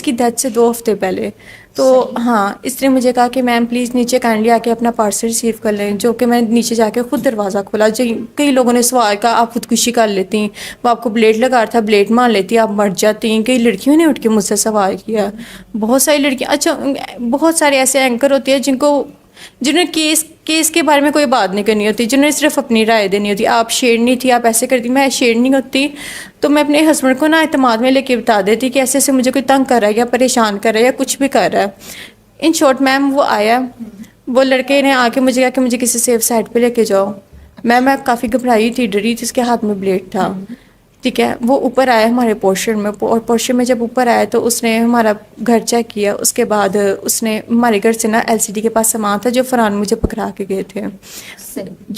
اس کی ڈیتھ سے 2 ہفتے پہلے. تو ہاں اس نے مجھے کہا کہ میم پلیز نیچے کائنڈلی آ کے اپنا پارسل ریسیو کر لیں، جو کہ میں نیچے جا کے خود دروازہ کھولا. کئی لوگوں نے سوال کہا آپ خودکشی کر لیتی، وہ آپ کو بلیڈ لگا رہا تھا، بلیڈ مار لیتی، آپ مر جاتی. کئی لڑکیوں نے اٹھ کے مجھ سے سوال کیا، بہت ساری لڑکیاں. اچھا بہت سارے ایسے اینکر ہوتے ہیں جنہوں نے کیس کے بارے میں کوئی بات نہیں کرنی ہوتی، جنہوں نے صرف اپنی رائے دینی ہوتی. آپ شیرنی تھی، آپ ایسے کرتی. میں شیرنی ہوتی تو میں اپنے ہسبینڈ کو نا اعتماد میں لے کے بتا دیتی کہ ایسے ایسے مجھے کوئی تنگ کر رہا ہے یا پریشان کر رہا ہے یا کچھ بھی کر رہا ہے. ان شارٹ میم وہ آیا، وہ لڑکے نے آ کے مجھے کہا کہ مجھے کسی سیف سائڈ پہ لے کے جاؤ. میں کافی گھبرائی تھی، ڈری تھی، اس کے ہاتھ میں بلیڈ تھا. ٹھیک ہے، وہ اوپر آیا ہمارے پورشن میں، اور پورشن میں جب اوپر آیا تو اس نے ہمارا گھر چیک کیا. اس کے بعد اس نے ہمارے گھر سے نا LCD کے پاس سامان تھا جو فرحان مجھے پکڑا کے گئے تھے.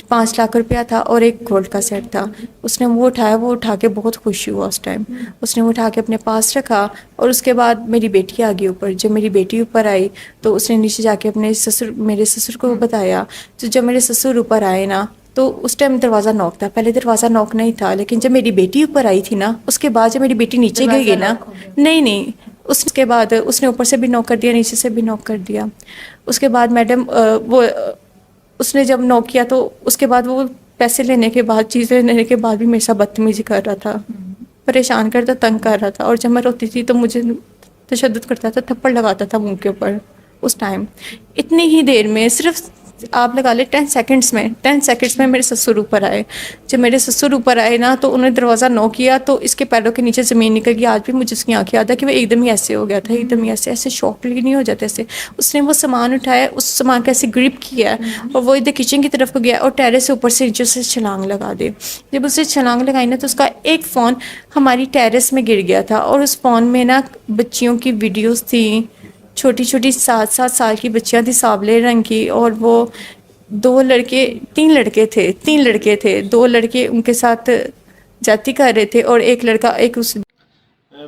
5 لاکھ روپیہ تھا اور ایک گولڈ کا سیٹ تھا. اس نے وہ اٹھایا، وہ اٹھا کے بہت خوشی ہوا اس ٹائم. اس نے وہ اٹھا کے اپنے پاس رکھا. اور اس کے بعد میری بیٹی آ گئی اوپر. جب میری بیٹی اوپر آئی تو اس نے نیچے جا کے میرے سسر کو بتایا. تو جب میرے سسر اوپر آئے نا تو اس ٹائم دروازہ ناک تھا. پہلے دروازہ ناک نہیں تھا، لیکن جب میری بیٹی اوپر آئی تھی نا اس کے بعد جب میری بیٹی نیچے گئی نا، نہیں اس کے بعد اس نے اوپر سے بھی ناک کر دیا، نیچے سے بھی ناک کر دیا. اس کے بعد میڈم وہ اس نے جب ناک کیا تو اس کے بعد وہ پیسے لینے کے بعد، چیزیں لینے کے بعد بھی میرے ساتھ بدتمیزی کر رہا تھا، پریشان کرتا، تنگ کر رہا تھا. اور جب میں روتی تھی تو مجھے تشدد کرتا تھا، تھپڑ لگاتا تھا منہ کے اوپر. اس ٹائم اتنی ہی دیر میں، صرف آپ لگا لیں 10 سیکنڈس میں میرے سسر اوپر آئے. جب میرے سسر اوپر آئے نا تو انہوں نے دروازہ نوک کیا تو اس کے پیروں کے نیچے زمین نکل گئی. آج بھی مجھے اس کی آنکھیں یاد ہے کہ وہ ایک دم ہی ایسے ہو گیا تھا، ایک دم ہی ایسے شوک نہیں ہو جاتے ایسے. اس نے وہ سامان اٹھایا، اس سامان کا ایسے گرپ کیا اور وہ ادھر کچن کی طرف کو گیا اور ٹیرس سے اوپر سے جو سے چھلانگ لگا دے. جب اسے چھلانگ لگائی نا تو اس کا ایک فون ہماری ٹیرس میں گر گیا تھا. اور اس فون میں نا بچیوں کی ویڈیوز تھیں، چھوٹی چھوٹی 7 سال کی بچیاں تھیں سانولے رنگ کی. اور وہ 3 لڑکے تھے 2 لڑکے ان کے ساتھ جاتی کر رہے تھے اور ایک لڑکا اس.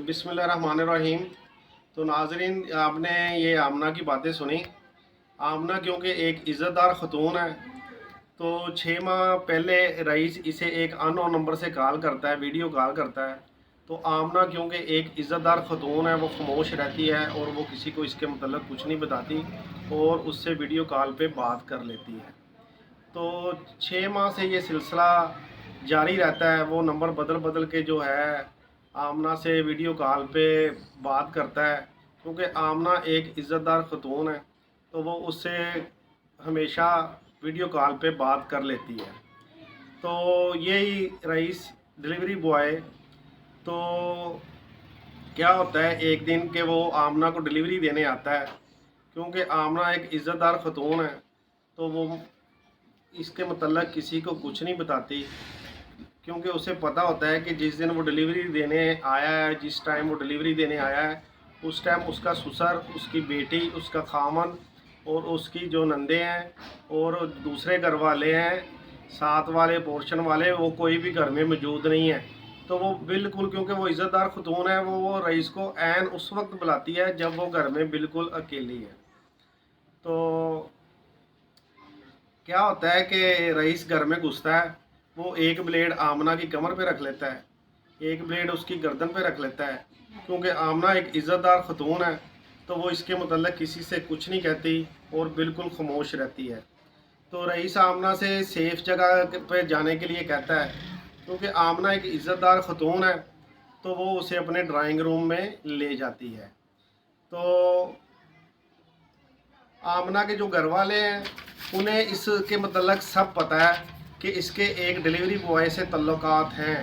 بسم اللہ الرحمن الرحیم. تو ناظرین، آپ نے یہ آمنہ کی باتیں سنی. آمنہ کیونکہ ایک عزت دار خاتون ہے تو 6 ماہ پہلے رئیس اسے ایک ان نون نمبر سے کال کرتا ہے، ویڈیو کال کرتا ہے. تو آمنہ کیونکہ ایک عزت دار خاتون ہے، وہ خاموش رہتی ہے اور وہ کسی کو اس کے متعلق کچھ نہیں بتاتی اور اس سے ویڈیو کال پہ بات کر لیتی ہے. تو 6 ماہ سے یہ سلسلہ جاری رہتا ہے. وہ نمبر بدل بدل کے جو ہے آمنہ سے ویڈیو کال پہ بات کرتا ہے. کیونکہ آمنہ ایک عزت دار خاتون ہے تو وہ اس سے ہمیشہ ویڈیو کال پہ بات کر لیتی ہے. تو یہی رئیس ڈلیوری بوائے، تو کیا ہوتا ہے ایک دن کہ وہ آمنہ کو ڈلیوری دینے آتا ہے. کیونکہ آمنہ ایک عزت دار خاتون ہے تو وہ اس کے متعلق کسی کو کچھ نہیں بتاتی. کیونکہ اسے پتہ ہوتا ہے کہ جس دن وہ ڈلیوری دینے آیا ہے، جس ٹائم وہ ڈلیوری دینے آیا ہے اس ٹائم اس کا سسر، اس کی بیٹی، اس کا خامن اور اس کی جو نندے ہیں اور دوسرے گھر والے ہیں، ساتھ والے پورشن والے، وہ کوئی بھی گھر میں موجود نہیں ہے. تو وہ بالکل، کیونکہ وہ عزت دار خاتون ہے، وہ رئیس کو عین اس وقت بلاتی ہے جب وہ گھر میں بالکل اکیلی ہے. تو کیا ہوتا ہے کہ رئیس گھر میں گھستا ہے، وہ ایک بلیڈ آمنہ کی کمر پہ رکھ لیتا ہے، ایک بلیڈ اس کی گردن پہ رکھ لیتا ہے. کیونکہ آمنہ ایک عزت دار خاتون ہے تو وہ اس کے متعلق کسی سے کچھ نہیں کہتی اور بالکل خاموش رہتی ہے. تو رئیس آمنہ سے سیف جگہ پہ جانے کے لیے کہتا ہے. کیونکہ آمنہ ایک عزت دار خاتون ہے تو وہ اسے اپنے ڈرائنگ روم میں لے جاتی ہے. تو آمنہ کے جو گھر والے ہیں انہیں اس کے متعلق سب پتہ ہے کہ اس کے ایک ڈلیوری بوائے سے تعلقات ہیں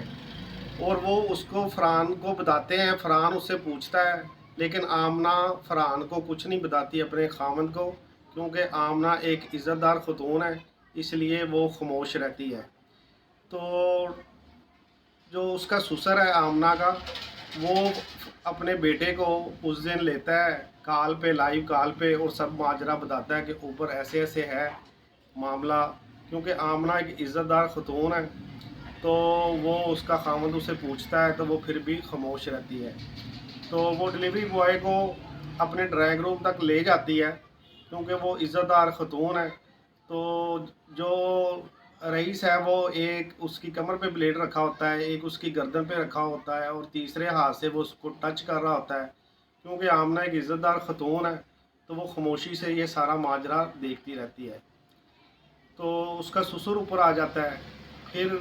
اور وہ اس کو فرحان کو بتاتے ہیں. فرحان اس سے پوچھتا ہے لیکن آمنہ فرحان کو کچھ نہیں بتاتی، اپنے خاوند کو. کیونکہ آمنہ ایک عزت دار خاتون ہے اس لیے وہ خاموش رہتی ہے. تو جو اس کا سسر ہے آمنہ کا، وہ اپنے بیٹے کو اس دن لیتا ہے کال پہ، لائیو کال پہ، اور سب ماجرا بتاتا ہے کہ اوپر ایسے ایسے ہے معاملہ. کیونکہ آمنہ ایک عزت دار خاتون ہے تو وہ اس کا خاوند اسے پوچھتا ہے تو وہ پھر بھی خاموش رہتی ہے. تو وہ ڈلیوری بوائے کو اپنے ڈرائنگ روم تک لے جاتی ہے کیونکہ وہ عزت دار خاتون ہے. تو جو رئیس ہے وہ ایک اس کی کمر پہ بلیڈ رکھا ہوتا ہے، ایک اس کی گردن پہ رکھا ہوتا ہے اور تیسرے ہاتھ سے وہ اس کو ٹچ کر رہا ہوتا ہے. کیونکہ آمنہ ایک عزت دار خاتون ہے تو وہ خاموشی سے یہ سارا ماجرا دیکھتی رہتی ہے. تو اس کا سسر اوپر آ جاتا ہے، پھر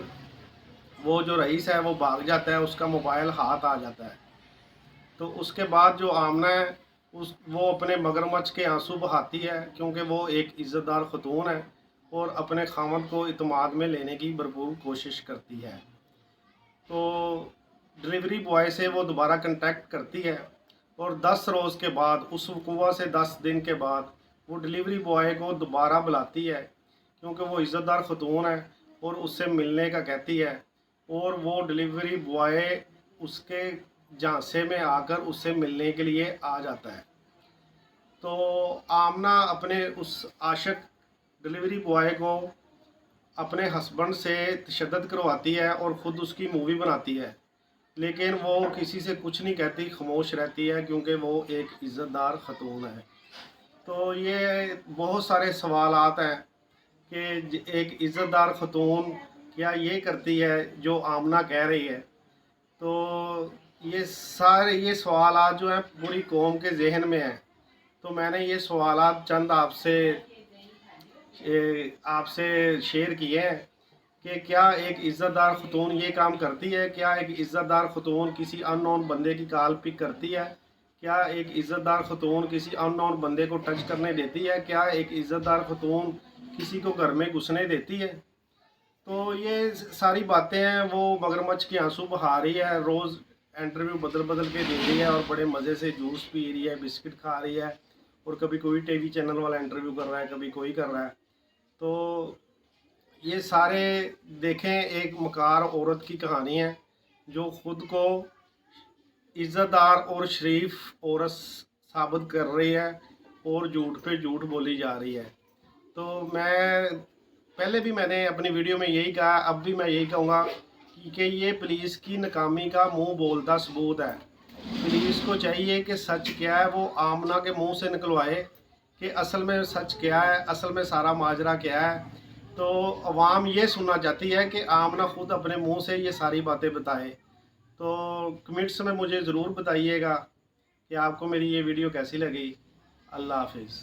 وہ جو رئیس ہے وہ بھاگ جاتا ہے، اس کا موبائل ہاتھ آ جاتا ہے. تو اس کے بعد جو آمنہ ہے وہ اپنے مگرمچھ کے آنسو بہاتی ہے، کیونکہ وہ ایک عزت دار خاتون ہے اور اپنے خاوند کو اعتماد میں لینے کی بھرپور کوشش کرتی ہے. تو ڈلیوری بوائے سے وہ دوبارہ کنٹیکٹ کرتی ہے اور 10 روز کے بعد، اس وقوع سے 10 دن کے بعد وہ ڈلیوری بوائے کو دوبارہ بلاتی ہے، کیونکہ وہ عزت دار خاتون ہے اور اس سے ملنے کا کہتی ہے. اور وہ ڈلیوری بوائے اس کے جھانسے میں آ کر اس سے ملنے کے لیے آ جاتا ہے. تو آمنہ اپنے اس عاشق ڈلیوری بوائے کو اپنے ہسبینڈ سے تشدد کرواتی ہے اور خود اس کی مووی بناتی ہے، لیکن وہ کسی سے کچھ نہیں کہتی، خاموش رہتی ہے، کیونکہ وہ ایک عزت دار خاتون ہے. تو یہ بہت سارے سوالات ہیں کہ ایک عزت دار خاتون کیا یہ کرتی ہے جو آمنہ کہہ رہی ہے. تو یہ سوالات جو ہیں پوری قوم کے ذہن میں ہیں. تو میں نے یہ سوالات چند آپ سے شیئر کیے ہیں کہ کیا ایک عزت دار خاتون یہ کام کرتی ہے؟ کیا ایک عزت دار خاتون کسی ان نون بندے کی کال پک کرتی ہے؟ کیا ایک عزت دار خاتون کسی ان نون بندے کو ٹچ کرنے دیتی ہے؟ کیا ایک عزت دار خاتون کسی کو گھر میں گھسنے دیتی ہے؟ تو یہ ساری باتیں ہیں. وہ مگرمچھ کے آنسو بہا رہی ہے، روز انٹرویو بدل بدل کے دے رہی ہے اور بڑے مزے سے جوس پی رہی ہے، بسکٹ کھا رہی ہے، اور کبھی کوئی ٹی وی چینل والا انٹرویو کر رہا ہے، کبھی کوئی کر رہا ہے. تو یہ سارے دیکھیں ایک مکار عورت کی کہانی ہے جو خود کو عزت دار اور شریف عورت ثابت کر رہی ہے اور جھوٹ پہ جھوٹ بولی جا رہی ہے. تو پہلے بھی میں نے اپنی ویڈیو میں یہی کہا، اب بھی میں یہی کہوں گا کہ یہ پولیس کی ناکامی کا منہ بولتا ثبوت ہے. پولیس کو چاہیے کہ سچ کیا ہے وہ آمنہ کے منہ سے نکلوائے کہ اصل میں سچ کیا ہے، اصل میں سارا ماجرا کیا ہے. تو عوام یہ سننا چاہتی ہے کہ آمنہ خود اپنے منہ سے یہ ساری باتیں بتائے. تو کمنٹس میں مجھے ضرور بتائیے گا کہ آپ کو میری یہ ویڈیو کیسی لگی. اللہ حافظ.